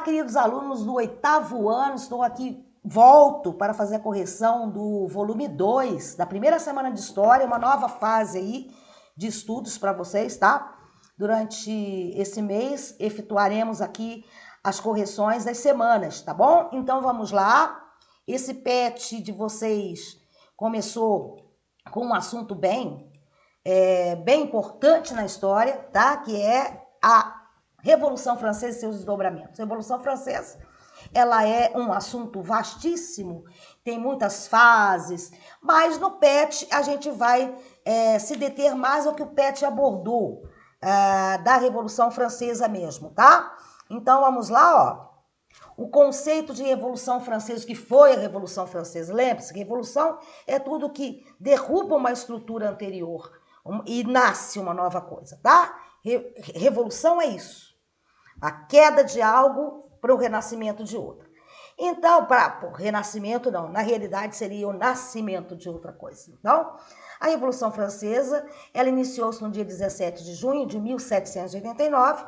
queridos alunos do 8º ano, estou aqui, volto para fazer a correção do volume 2, da primeira semana de História, uma nova fase aí de estudos para vocês, tá? Durante esse mês, efetuaremos aqui as correções das semanas, tá bom? Então, vamos lá. Esse PET de vocês começou com um assunto bem importante na história, tá? Que é a Revolução Francesa e seus desdobramentos. A Revolução Francesa, ela é um assunto vastíssimo, tem muitas fases, mas no PET a gente vai se deter mais ao que o PET abordou da Revolução Francesa mesmo, tá? Então vamos lá, ó. O conceito de Revolução Francesa, que foi a Revolução Francesa, lembre-se que revolução é tudo que derruba uma estrutura anterior e nasce uma nova coisa, tá? Revolução é isso. A queda de algo para o renascimento de outra. Então, para o renascimento não, na realidade seria o nascimento de outra coisa. Então, a Revolução Francesa, ela iniciou-se no dia 17 de junho de 1789,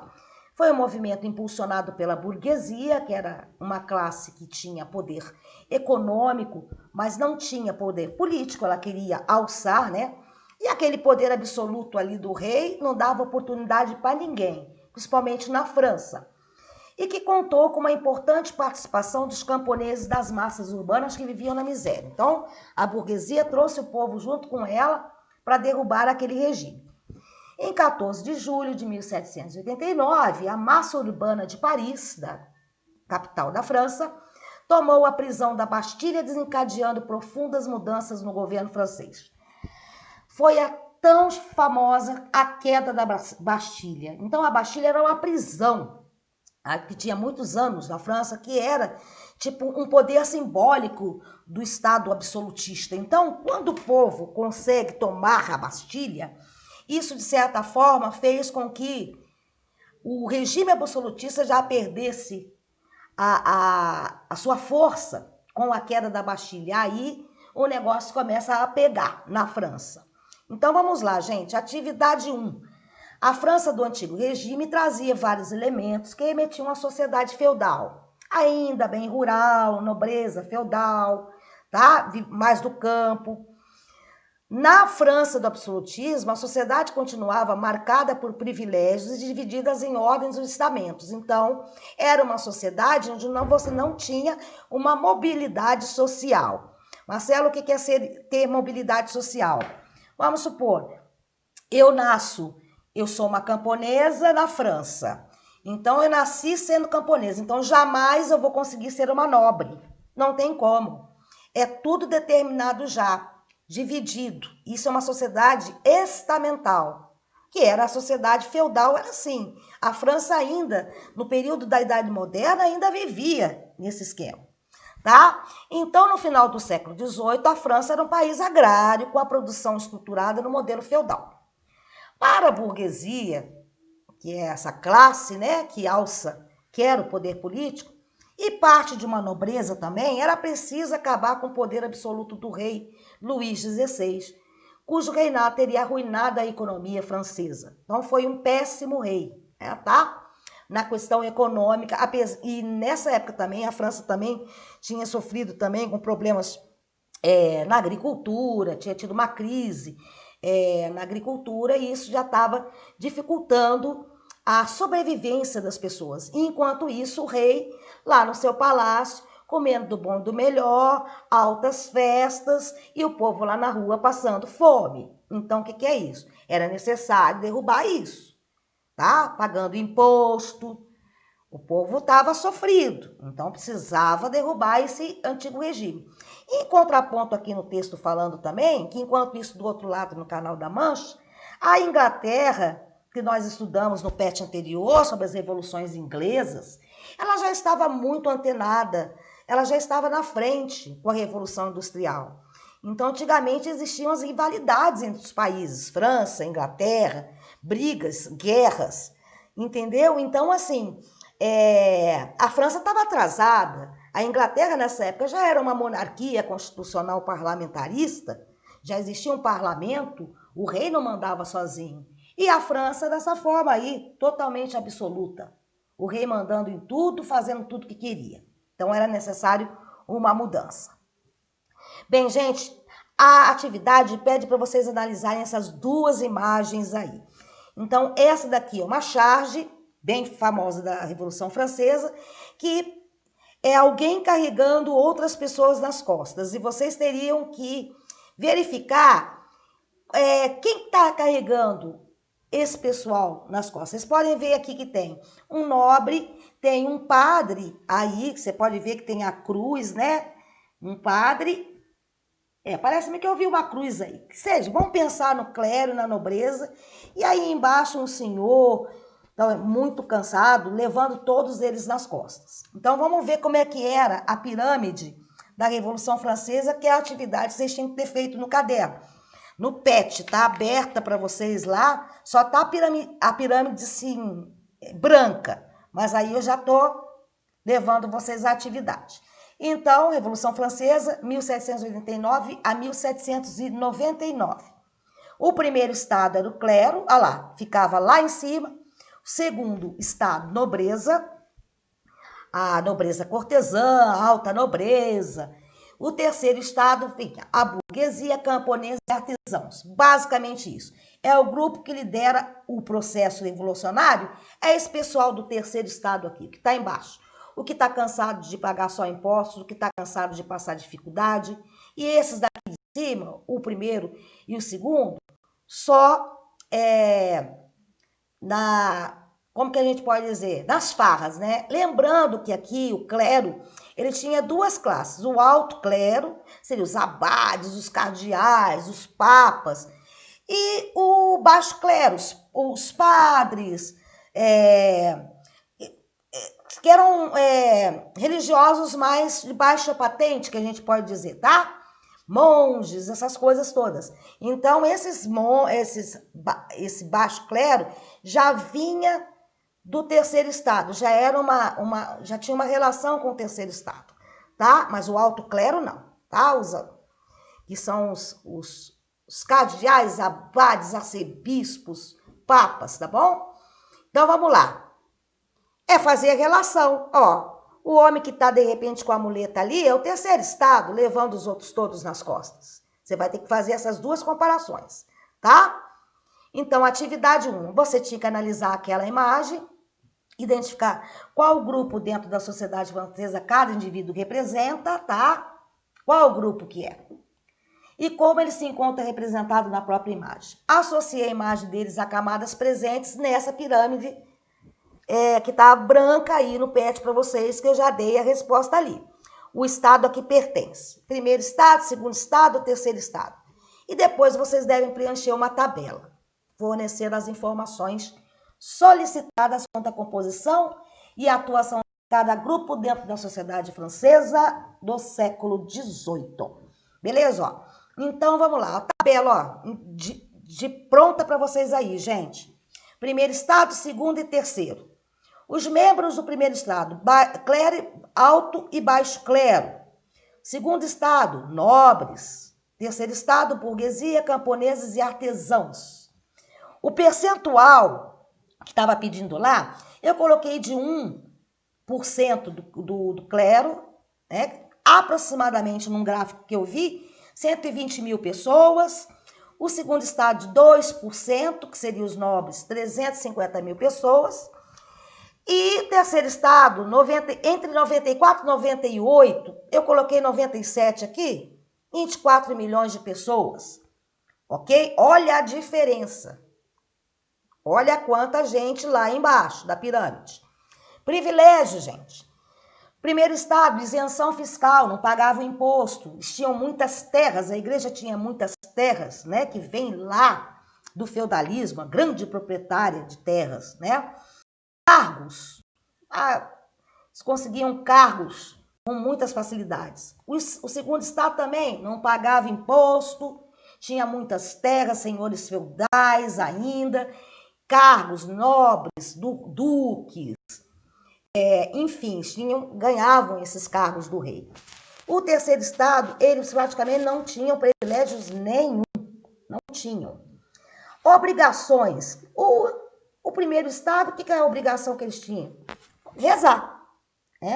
foi um movimento impulsionado pela burguesia, que era uma classe que tinha poder econômico, mas não tinha poder político, ela queria alçar, né? E aquele poder absoluto ali do rei não dava oportunidade para ninguém, principalmente na França, e que contou com uma importante participação dos camponeses das massas urbanas que viviam na miséria. Então, a burguesia trouxe o povo junto com ela para derrubar aquele regime. Em 14 de julho de 1789, a massa urbana de Paris, da capital da França, tomou a prisão da Bastilha, desencadeando profundas mudanças no governo francês. Foi a tão famosa a queda da Bastilha. Então, a Bastilha era uma prisão que tinha muitos anos na França, que era tipo um poder simbólico do Estado absolutista. Então, quando o povo consegue tomar a Bastilha, isso, de certa forma, fez com que o regime absolutista já perdesse a sua força com a queda da Bastilha. Aí o negócio começa a pegar na França. Então, vamos lá, gente. Atividade 1. A França do antigo regime trazia vários elementos que remetiam à sociedade feudal, ainda bem rural, nobreza feudal, tá? Mais do campo. Na França do absolutismo, a sociedade continuava marcada por privilégios e divididas em ordens e estamentos. Então, era uma sociedade onde você não tinha uma mobilidade social. Marcelo, o que é ter mobilidade social? Vamos supor, eu sou uma camponesa na França. Então, eu nasci sendo camponesa. Então, jamais eu vou conseguir ser uma nobre. Não tem como. É tudo determinado já. Dividido. Isso é uma sociedade estamental, que era a sociedade feudal, era assim. A França ainda, no período da Idade Moderna, ainda vivia nesse esquema, tá? Então, no final do século XVIII, a França era um país agrário, com a produção estruturada no modelo feudal. Para a burguesia, que é essa classe, né, que alça, quer o poder político, e parte de uma nobreza também, era preciso acabar com o poder absoluto do rei Luís XVI, cujo reinado teria arruinado a economia francesa. Então, foi um péssimo rei, tá? Na questão econômica, e nessa época também, a França também tinha sofrido também com problemas na agricultura, tinha tido uma crise na agricultura, e isso já estava dificultando a sobrevivência das pessoas. E, enquanto isso, o rei, lá no seu palácio, comendo do bom e do melhor, altas festas, e o povo lá na rua passando fome. Então, o que é isso? Era necessário derrubar isso, tá? Pagando imposto. O povo estava sofrido, então precisava derrubar esse antigo regime. E, em contraponto aqui no texto falando também, que enquanto isso do outro lado no Canal da Mancha, a Inglaterra, que nós estudamos no PET anterior sobre as revoluções inglesas, ela já estava muito antenada, ela já estava na frente com a Revolução Industrial. Então, antigamente existiam as rivalidades entre os países, França, Inglaterra, brigas, guerras, entendeu? Então, assim, a França estava atrasada, a Inglaterra nessa época já era uma monarquia constitucional parlamentarista, já existia um parlamento, o rei não mandava sozinho. E a França dessa forma aí, totalmente absoluta. O rei mandando em tudo, fazendo tudo que queria. Então era necessário uma mudança. Bem, gente, a atividade pede para vocês analisarem essas duas imagens aí. Então, essa daqui é uma charge, bem famosa da Revolução Francesa, que é alguém carregando outras pessoas nas costas. E vocês teriam que verificar quem está carregando esse pessoal nas costas. Vocês podem ver aqui que tem um nobre, tem um padre aí, você pode ver que tem a cruz, né? Um padre. Parece-me que eu vi uma cruz aí. Que seja, vamos pensar no clero, na nobreza. E aí embaixo um senhor, então, muito cansado, levando todos eles nas costas. Então vamos ver como é que era a pirâmide da Revolução Francesa, que é a atividade que vocês tinham que ter feito no caderno. No PET, tá aberta para vocês lá, só tá a pirâmide assim, branca. Mas aí eu já tô levando vocês à atividade. Então, Revolução Francesa, 1789 a 1799. O primeiro estado era o clero, olha lá, ficava lá em cima. O segundo estado, nobreza, a nobreza cortesã, a alta nobreza. O terceiro estado, vinha a burguesia, camponesa e artesãos. Basicamente isso. É o grupo que lidera o processo revolucionário, é esse pessoal do terceiro estado aqui, que está embaixo. O que está cansado de pagar só impostos, o que está cansado de passar dificuldade. E esses daqui de cima, o primeiro e o segundo, só como que a gente pode dizer? Nas farras, né? Lembrando que aqui o clero, ele tinha duas classes. O alto clero, seriam os abades, os cardeais, os papas. E o baixo clero, os padres, que eram religiosos mais de baixa patente, que a gente pode dizer, tá? Monges, essas coisas todas. Então, esse baixo clero já vinha do terceiro estado, já era já tinha uma relação com o terceiro estado, tá? Mas o alto clero não, tá? Que são os cardeais, abades, arcebispos, papas, tá bom? Então, vamos lá. É fazer a relação, ó. O homem que está, de repente, com a muleta ali é o terceiro estado, levando os outros todos nas costas. Você vai ter que fazer essas duas comparações, tá? Então, atividade 1, você tinha que analisar aquela imagem, identificar qual grupo dentro da sociedade francesa cada indivíduo representa, tá? Qual grupo que é? E como ele se encontra representado na própria imagem. Associei a imagem deles a camadas presentes nessa pirâmide que tá branca aí no PET para vocês, que eu já dei a resposta ali. O estado a que pertence. Primeiro estado, segundo estado, terceiro estado. E depois vocês devem preencher uma tabela, fornecer as informações solicitadas quanto à composição e atuação de cada grupo dentro da sociedade francesa do século XVIII. Beleza? Ó? Então, vamos lá. A tabela, ó, de pronta para vocês aí, gente. Primeiro estado, segundo e terceiro. Os membros do primeiro estado, clero, alto e baixo clero. Segundo estado, nobres. Terceiro estado, burguesia, camponeses e artesãos. O percentual que estava pedindo lá, eu coloquei de 1% do clero, né? Aproximadamente num gráfico que eu vi, 120 mil pessoas. O segundo estado de 2%, que seriam os nobres, 350 mil pessoas. E terceiro estado, entre 94 e 98, eu coloquei 97 aqui, 24 milhões de pessoas. Ok? Olha a diferença. Olha quanta gente lá embaixo da pirâmide. Privilégio, gente. Primeiro estado, isenção fiscal, não pagava imposto. Eles tinham muitas terras, a igreja tinha muitas terras, né? Que vem lá do feudalismo, a grande proprietária de terras, né? Cargos. Eles conseguiam cargos com muitas facilidades. O segundo estado também não pagava imposto, tinha muitas terras, senhores feudais ainda, cargos nobres, duques, enfim, ganhavam esses cargos do rei. O terceiro estado, eles praticamente não tinham privilégios nenhum, não tinham. Obrigações. O primeiro estado, o que é a obrigação que eles tinham? rezar,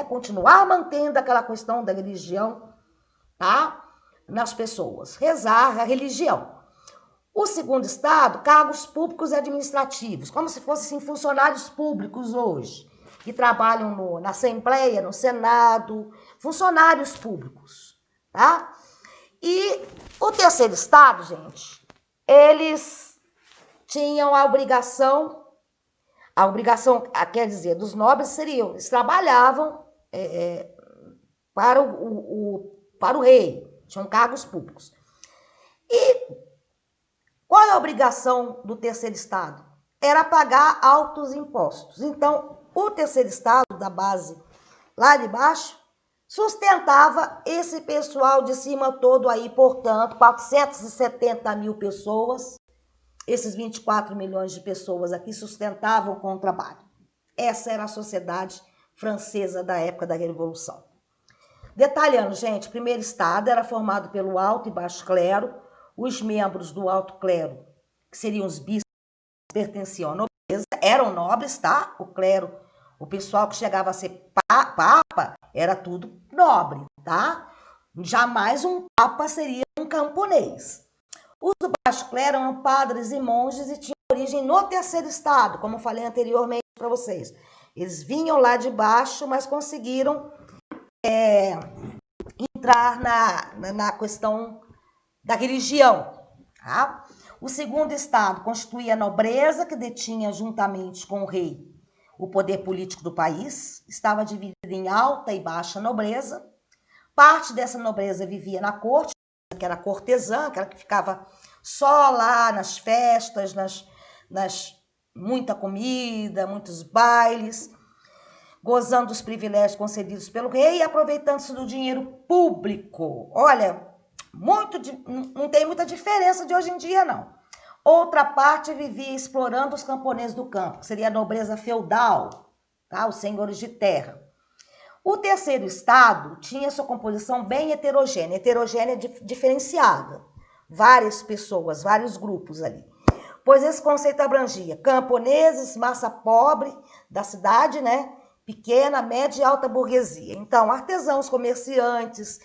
continuar mantendo aquela questão da religião, tá? Nas pessoas, rezar a religião. O segundo estado, cargos públicos e administrativos, como se fossem assim, funcionários públicos hoje, que trabalham na Assembleia, no Senado, funcionários públicos, tá? E o terceiro estado, gente, eles tinham a obrigação, quer dizer, dos nobres seriam, eles trabalhavam para o rei, tinham cargos públicos. E qual é a obrigação do terceiro estado? Era pagar altos impostos. Então, o terceiro estado, da base lá de baixo, sustentava esse pessoal de cima todo aí, portanto, 470 mil pessoas, esses 24 milhões de pessoas aqui sustentavam com o trabalho. Essa era a sociedade francesa da época da Revolução. Detalhando, gente, o primeiro estado era formado pelo alto e baixo clero. Os membros do alto clero, que seriam os bispos, pertenciam à nobreza, eram nobres, tá? O clero, o pessoal que chegava a ser papa, era tudo nobre, tá? Jamais um papa seria um camponês. Os do baixo clero eram padres e monges e tinham origem no terceiro estado, como falei anteriormente para vocês. Eles vinham lá de baixo, mas conseguiram entrar na questão da religião. Tá? O segundo estado constituía a nobreza, que detinha juntamente com o rei o poder político do país, estava dividido em alta e baixa nobreza. Parte dessa nobreza vivia na corte, que era cortesã, aquela que ficava só lá nas festas, muita comida, muitos bailes, gozando dos privilégios concedidos pelo rei e aproveitando-se do dinheiro público. Olha, não tem muita diferença de hoje em dia, não. Outra parte vivia explorando os camponeses do campo, que seria a nobreza feudal, tá? Os senhores de terra. O terceiro estado tinha sua composição bem heterogênea diferenciada. Várias pessoas, vários grupos ali. Pois esse conceito abrangia camponeses, massa pobre da cidade, né? Pequena, média e alta burguesia. Então, artesãos, comerciantes,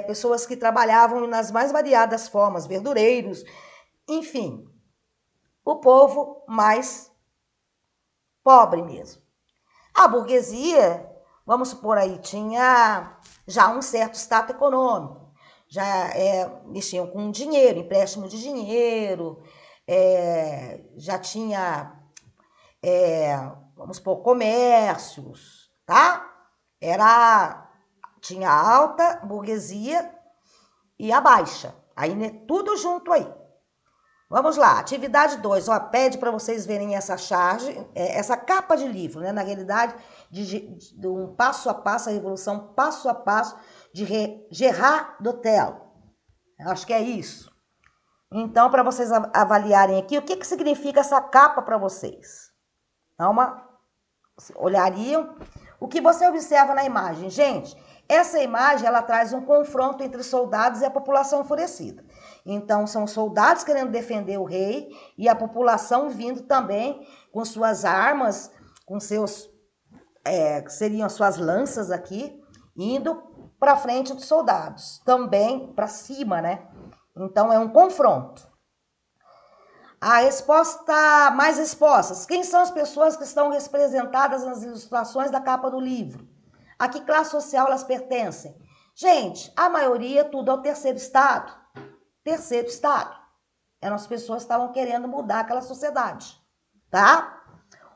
pessoas que trabalhavam nas mais variadas formas, verdureiros, enfim, o povo mais pobre mesmo. A burguesia, vamos supor aí, tinha já um certo status econômico, já mexiam com dinheiro, empréstimo de dinheiro, já tinha, vamos supor, comércios, tá? Tinha a alta burguesia e a baixa, aí né, tudo junto aí. Vamos lá, atividade 2, pede para vocês verem essa charge, essa capa de livro, né? Na realidade, de um passo a passo, a revolução passo a passo de Gerard Dotel. Acho que é isso. Então, para vocês avaliarem aqui, o que significa essa capa para vocês? Então, olhariam o que você observa na imagem. Gente, essa imagem, ela traz um confronto entre soldados e a população enfurecida. Então, são soldados querendo defender o rei e a população vindo também com suas armas, com seus, que seriam as suas lanças aqui, indo para frente dos soldados, também para cima, né? Então, é um confronto. A resposta mais respostas. Quem são as pessoas que estão representadas nas ilustrações da capa do livro? A que classe social elas pertencem? Gente, a maioria tudo é o terceiro estado. Terceiro estado. Eram as pessoas que estavam querendo mudar aquela sociedade, tá?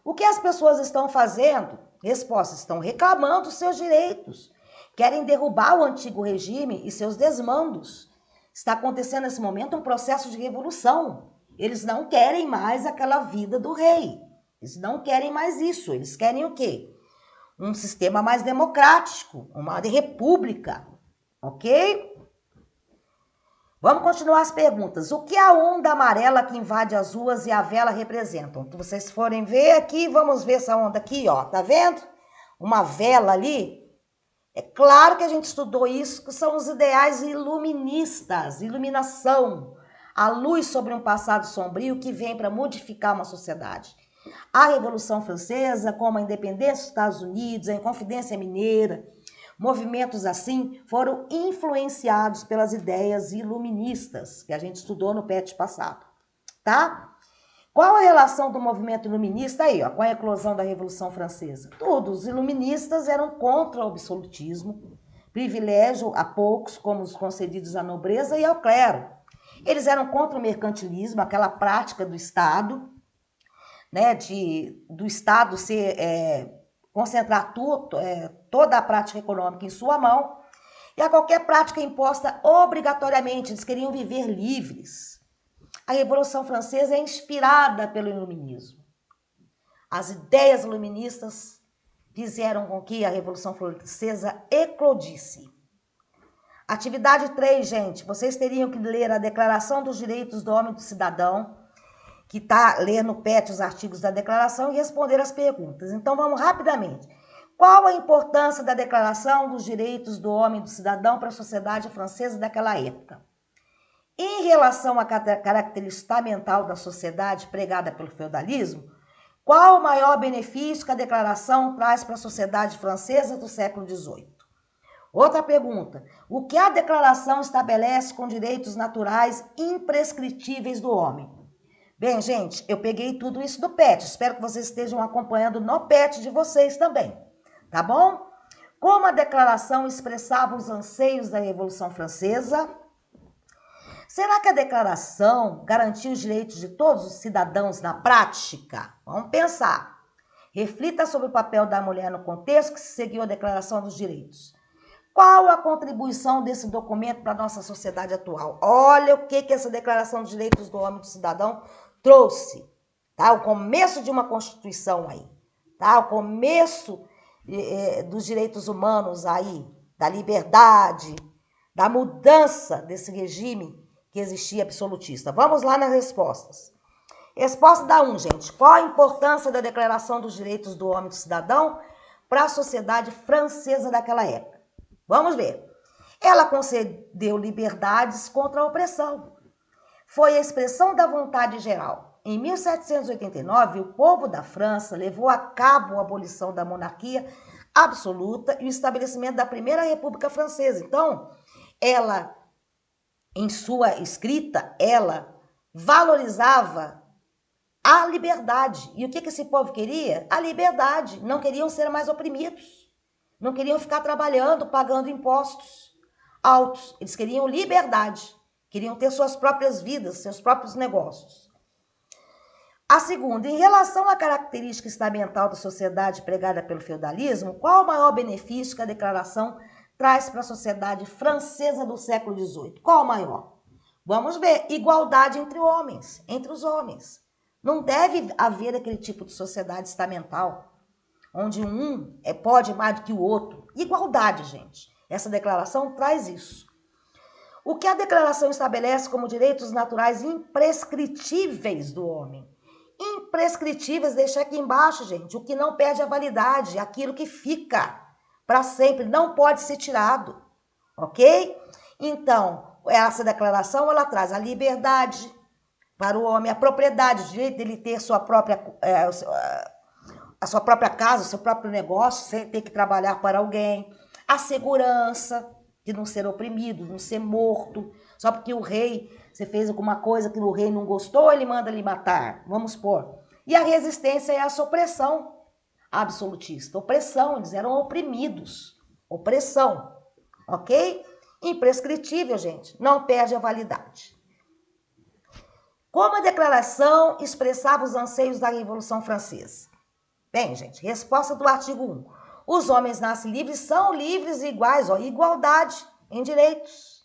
O que as pessoas estão fazendo? Respostas, estão reclamando dos seus direitos. Querem derrubar o antigo regime e seus desmandos. Está acontecendo nesse momento um processo de revolução. Eles não querem mais aquela vida do rei. Eles não querem mais isso. Eles querem o quê? Um sistema mais democrático, uma república, ok? Vamos continuar as perguntas. O que a onda amarela que invade as ruas e a vela representam? Se vocês forem ver aqui, vamos ver essa onda aqui, ó. Tá vendo? Uma vela ali. É claro que a gente estudou isso, que são os ideais iluministas, iluminação. A luz sobre um passado sombrio que vem para modificar uma sociedade. A Revolução Francesa, como a independência dos Estados Unidos, a Inconfidência Mineira, movimentos assim foram influenciados pelas ideias iluministas, que a gente estudou no PET passado, tá? Qual a relação do movimento iluminista aí, ó, com a eclosão da Revolução Francesa? Todos os iluministas eram contra o absolutismo, privilégio a poucos, como os concedidos à nobreza e ao clero. Eles eram contra o mercantilismo, aquela prática do Estado, né, do Estado concentrar toda a prática econômica em sua mão, e a qualquer prática imposta obrigatoriamente. Eles queriam viver livres. A Revolução Francesa é inspirada pelo iluminismo. As ideias iluministas fizeram com que a Revolução Francesa eclodisse. Atividade 3, gente, vocês teriam que ler a Declaração dos Direitos do Homem e do Cidadão, que está lendo no PET os artigos da declaração e responder as perguntas. Então, vamos rapidamente. Qual a importância da Declaração dos Direitos do Homem e do Cidadão para a sociedade francesa daquela época? Em relação à característica mental da sociedade pregada pelo feudalismo, qual o maior benefício que a declaração traz para a sociedade francesa do século XVIII? Outra pergunta, o que a declaração estabelece com direitos naturais imprescritíveis do homem? Bem, gente, eu peguei tudo isso do PET, espero que vocês estejam acompanhando no PET de vocês também, tá bom? Como a declaração expressava os anseios da Revolução Francesa? Será que a declaração garantiu os direitos de todos os cidadãos na prática? Vamos pensar. Reflita sobre o papel da mulher no contexto que se seguiu a Declaração dos Direitos. Qual a contribuição desse documento para a nossa sociedade atual? Olha o que essa Declaração dos Direitos do Homem e do Cidadão trouxe. Tá? O começo de uma Constituição aí. Tá? O começo dos direitos humanos aí, da liberdade, da mudança desse regime que existia absolutista. Vamos lá nas respostas. Resposta da 1, gente. Qual a importância da Declaração dos Direitos do Homem e do Cidadão para a sociedade francesa daquela época? Vamos ver. Ela concedeu liberdades contra a opressão. Foi a expressão da vontade geral. Em 1789, o povo da França levou a cabo a abolição da monarquia absoluta e o estabelecimento da Primeira República Francesa. Então, ela, em sua escrita, ela valorizava a liberdade. E o que esse povo queria? A liberdade. Não queriam ser mais oprimidos. Não queriam ficar trabalhando, pagando impostos altos. Eles queriam liberdade. Queriam ter suas próprias vidas, seus próprios negócios. A segunda, em relação à característica estamental da sociedade pregada pelo feudalismo, qual o maior benefício que a declaração traz para a sociedade francesa do século XVIII? Qual o maior? Vamos ver. Igualdade entre homens, entre os homens. Não deve haver aquele tipo de sociedade estamental, onde um pode mais do que o outro. Igualdade, gente. Essa declaração traz isso. O que a declaração estabelece como direitos naturais imprescritíveis do homem? Imprescritíveis, deixa aqui embaixo, gente. O que não perde a validade, aquilo que fica para sempre, não pode ser tirado, ok? Então, essa declaração, ela traz a liberdade para o homem, a propriedade, o direito dele ter a sua própria casa, o seu próprio negócio, sem ter que trabalhar para alguém, a segurança de não ser oprimido, não ser morto, só porque o rei, você fez alguma coisa que o rei não gostou, ele manda lhe matar, vamos supor. E a resistência é essa opressão absolutista, opressão, eles eram oprimidos, opressão, ok? Imprescritível, gente, não perde a validade. Como a declaração expressava os anseios da Revolução Francesa? Bem, gente, resposta do artigo 1. Os homens nascem livres, são livres e iguais, ó, igualdade em direitos.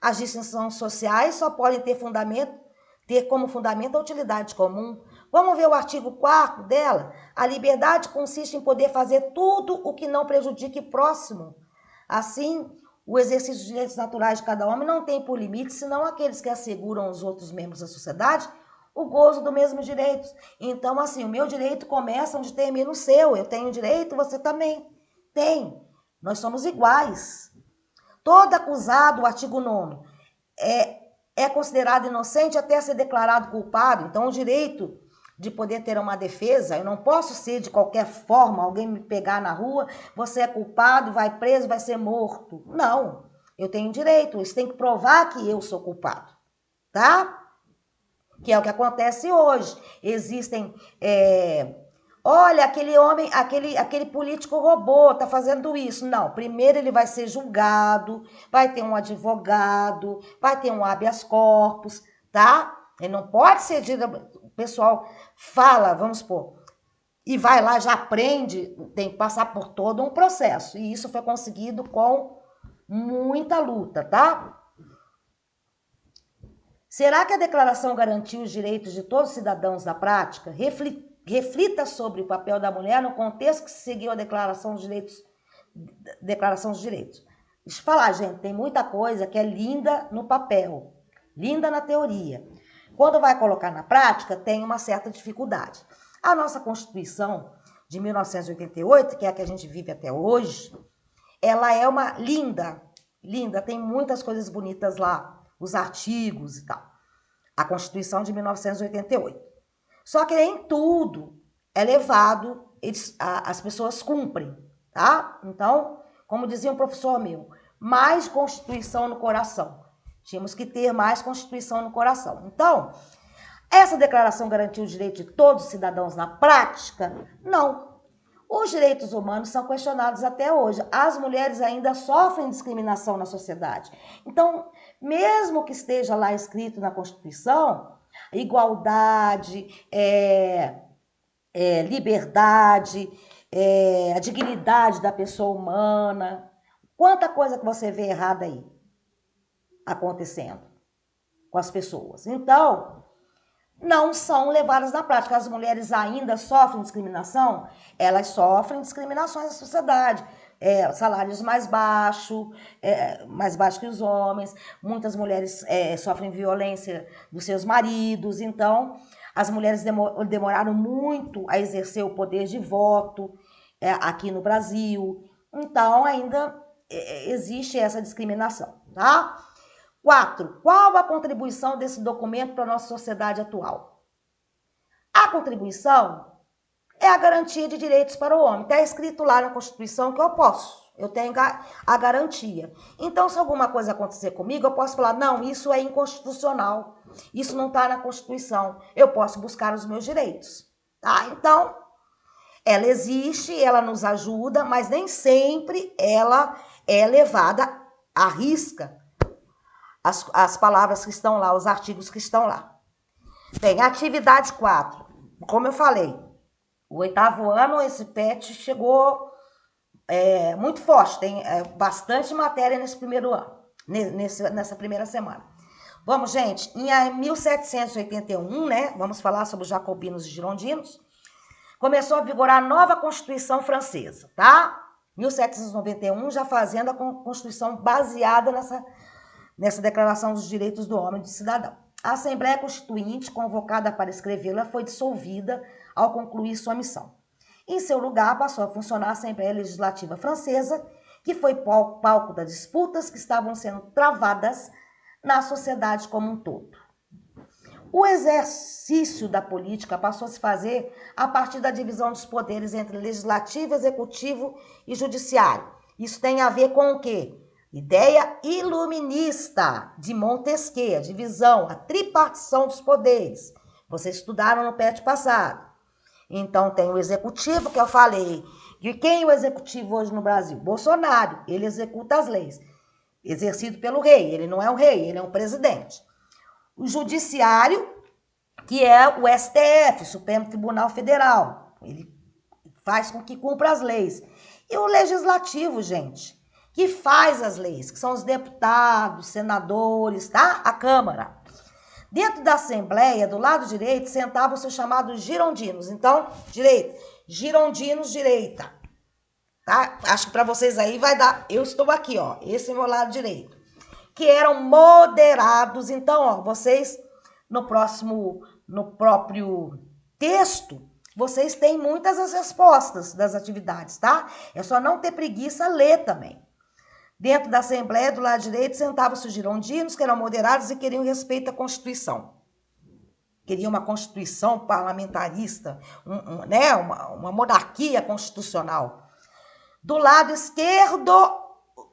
As distinções sociais só podem ter como fundamento a utilidade comum. Vamos ver o artigo 4º dela? A liberdade consiste em poder fazer tudo o que não prejudique o próximo. Assim, o exercício dos direitos naturais de cada homem não tem por limite, senão aqueles que asseguram aos outros membros da sociedade o gozo do mesmo direito. Então, assim, o meu direito começa onde termina o seu. Eu tenho direito, você também tem. Nós somos iguais. Todo acusado, o artigo 9º, é considerado inocente até ser declarado culpado. Então, o direito de poder ter uma defesa. Eu não posso ser de qualquer forma, alguém me pegar na rua, você é culpado, vai preso, vai ser morto. Não, eu tenho direito, eles têm que provar que eu sou culpado, tá? Que é o que acontece hoje. Existem, olha, aquele homem, aquele político roubou, tá fazendo isso. Não, primeiro ele vai ser julgado, vai ter um advogado, vai ter um habeas corpus, tá? Ele não pode ser dito, o pessoal fala, vamos supor, e vai lá, já aprende, tem que passar por todo um processo. E isso foi conseguido com muita luta, tá? Será que a declaração garantiu os direitos de todos os cidadãos na prática? Reflita sobre o papel da mulher no contexto que se seguiu a Declaração dos Direitos. Deixa eu falar, gente, tem muita coisa que é linda no papel, linda na teoria. Quando vai colocar na prática, tem uma certa dificuldade. A nossa Constituição de 1988, que é a que a gente vive até hoje, ela é uma linda, tem muitas coisas bonitas lá, os artigos e tal. A Constituição de 1988. Só que nem tudo é levado, as pessoas cumprem, tá? Então, como dizia um professor meu, mais Constituição no coração. Tínhamos que ter mais Constituição no coração. Então, essa declaração garantiu o direito de todos os cidadãos na prática? Não. Os direitos humanos são questionados até hoje. As mulheres ainda sofrem discriminação na sociedade. Então, mesmo que esteja lá escrito na Constituição, igualdade, liberdade, a dignidade da pessoa humana, quanta coisa que você vê errada aí acontecendo com as pessoas. Então, não são levadas na prática. As mulheres ainda sofrem discriminação? Elas sofrem discriminações na sociedade. Salários mais baixos que os homens. Muitas mulheres sofrem violência dos seus maridos. Então, as mulheres demoraram muito a exercer o poder de voto aqui no Brasil. Então, ainda existe essa discriminação, tá? 4. Qual a contribuição desse documento para a nossa sociedade atual? A contribuição é a garantia de direitos para o homem. Está escrito lá na Constituição que eu posso. Eu tenho a garantia. Então, se alguma coisa acontecer comigo, eu posso falar, não, isso é inconstitucional. Isso não está na Constituição. Eu posso buscar os meus direitos. Tá? Então, ela existe, ela nos ajuda, mas nem sempre ela é levada à risca. As palavras que estão lá, os artigos que estão lá. Bem, atividade 4. Como eu falei, o 8º ano, esse PET chegou muito forte. Tem bastante matéria nesse primeiro ano, nessa primeira semana. Vamos, gente, em 1781, né? Vamos falar sobre os jacobinos e girondinos. Começou a vigorar a nova Constituição Francesa, tá? 1791, já fazendo a Constituição baseada nessa Declaração dos Direitos do Homem e do Cidadão. A Assembleia Constituinte, convocada para escrevê-la, foi dissolvida ao concluir sua missão. Em seu lugar, passou a funcionar a Assembleia Legislativa Francesa, que foi palco das disputas que estavam sendo travadas na sociedade como um todo. O exercício da política passou a se fazer a partir da divisão dos poderes entre legislativo, executivo e judiciário. Isso tem a ver com o quê? Ideia iluminista de Montesquieu, a divisão, a tripartição dos poderes. Vocês estudaram no PET passado. Então, tem o executivo, que eu falei. E quem é o executivo hoje no Brasil? Bolsonaro. Ele executa as leis. Exercido pelo rei. Ele não é um rei, ele é um presidente. O judiciário, que é o STF, Supremo Tribunal Federal. Ele faz com que cumpra as leis. E o legislativo, gente, que faz as leis, que são os deputados, senadores, tá? A Câmara. Dentro da Assembleia, do lado direito, sentavam os seus chamados girondinos. Então, girondinos, direita. Tá? Acho que para vocês aí vai dar. Eu estou aqui, ó. Esse é o meu lado direito. Que eram moderados. Então, ó, vocês, no próprio texto, vocês têm muitas as respostas das atividades, tá? É só não ter preguiça, ler também. Dentro da Assembleia, do lado direito, sentavam-se os girondinos, que eram moderados e queriam respeito à Constituição. queriam uma constituição parlamentarista, né, uma monarquia constitucional. Do lado esquerdo,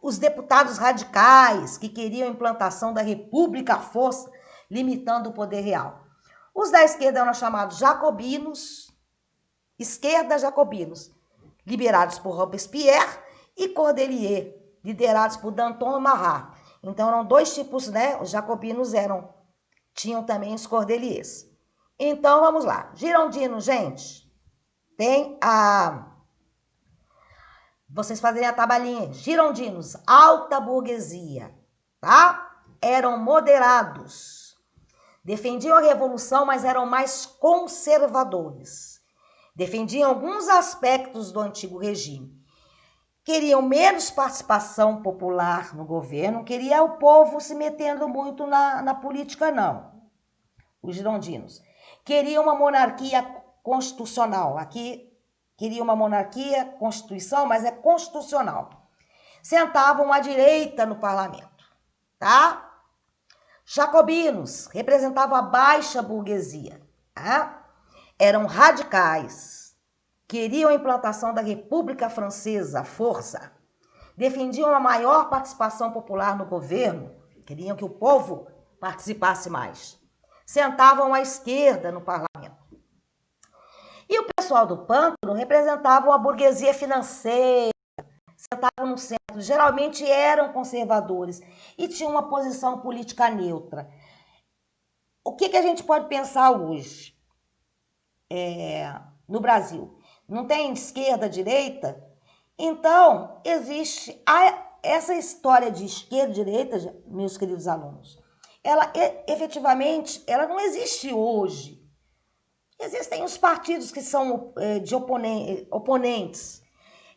os deputados radicais, que queriam a implantação da república à força, limitando o poder real. Os da esquerda eram chamados jacobinos, esquerda jacobinos, liderados por Robespierre, e Cordelier, liderados por Danton e Marat. Então eram dois tipos, né? Os jacobinos tinham também os Cordeliers. Então vamos lá. Girondino, gente, tem vocês fazerem a tabelinha. Girondinos, alta burguesia, tá? Eram moderados. Defendiam a revolução, mas eram mais conservadores. Defendiam alguns aspectos do antigo regime. Queriam menos participação popular no governo, queria o povo se metendo muito na política, não. Os girondinos. Queriam uma monarquia constitucional. Aqui, queriam uma monarquia, constituição, mas é constitucional. Sentavam à direita no parlamento, tá? Jacobinos representavam a baixa burguesia, tá? Eram radicais. Queriam a implantação da República Francesa à força, defendiam a maior participação popular no governo, queriam que o povo participasse mais. Sentavam à esquerda no parlamento. E o pessoal do pântano representavam a burguesia financeira, sentavam no centro, geralmente eram conservadores e tinham uma posição política neutra. O que a gente pode pensar hoje no Brasil? Não tem esquerda, direita? Então, existe essa história de esquerda e direita, meus queridos alunos, ela efetivamente, ela não existe hoje. Existem os partidos que são de oponentes.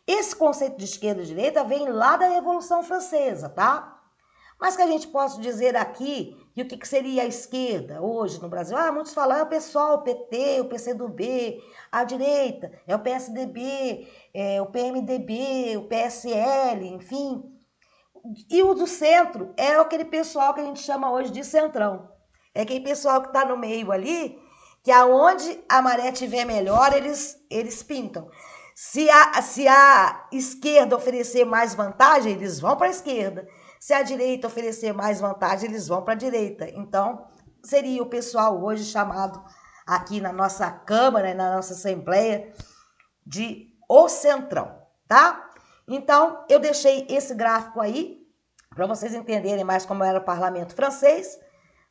Esse conceito de esquerda e direita vem lá da Revolução Francesa, tá? Mas que a gente possa dizer aqui que o que seria a esquerda hoje no Brasil? Muitos falam, é o PSOL, o PT, o PCdoB, a direita, é o PSDB, é o PMDB, o PSL, enfim. E o do centro é aquele pessoal que a gente chama hoje de centrão. É aquele pessoal que está no meio ali, que aonde a maré estiver melhor, eles pintam. Se a esquerda oferecer mais vantagem, eles vão para a esquerda. Se a direita oferecer mais vantagem, eles vão para a direita. Então, seria o pessoal hoje chamado aqui na nossa Câmara, na nossa Assembleia, de o Centrão, tá? Então, eu deixei esse gráfico aí, para vocês entenderem mais como era o parlamento francês,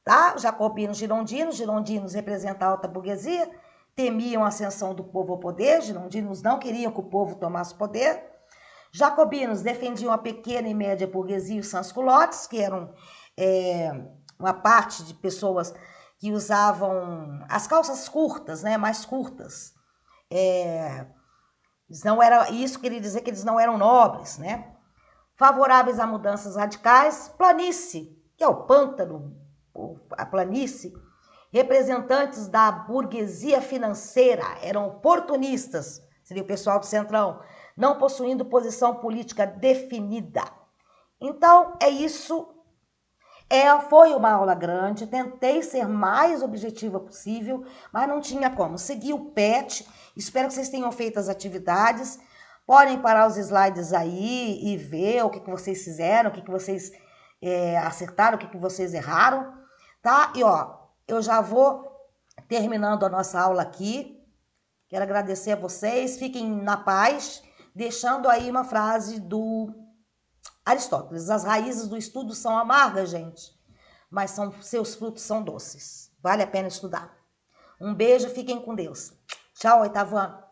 tá? Jacobinos, girondinos representam a alta burguesia, temiam a ascensão do povo ao poder, girondinos não queriam que o povo tomasse poder. Jacobinos defendiam a pequena e média burguesia e os sans-culottes, que eram uma parte de pessoas que usavam as calças curtas, né, mais curtas. Isso queria dizer que eles não eram nobres, né? Favoráveis a mudanças radicais, planície, que é o pântano, a planície, representantes da burguesia financeira, eram oportunistas, seria o pessoal do Centrão, não possuindo posição política definida. Então, é isso. Foi uma aula grande, tentei ser mais objetiva possível, mas não tinha como. Segui o PET, espero que vocês tenham feito as atividades. Podem parar os slides aí e ver o que vocês fizeram, o que vocês acertaram, o que vocês erraram, tá? E, eu já vou terminando a nossa aula aqui. Quero agradecer a vocês, fiquem na paz, deixando aí uma frase do Aristóteles. As raízes do estudo são amargas, gente, mas seus frutos são doces. Vale a pena estudar. Um beijo, fiquem com Deus. Tchau, oitavo ano.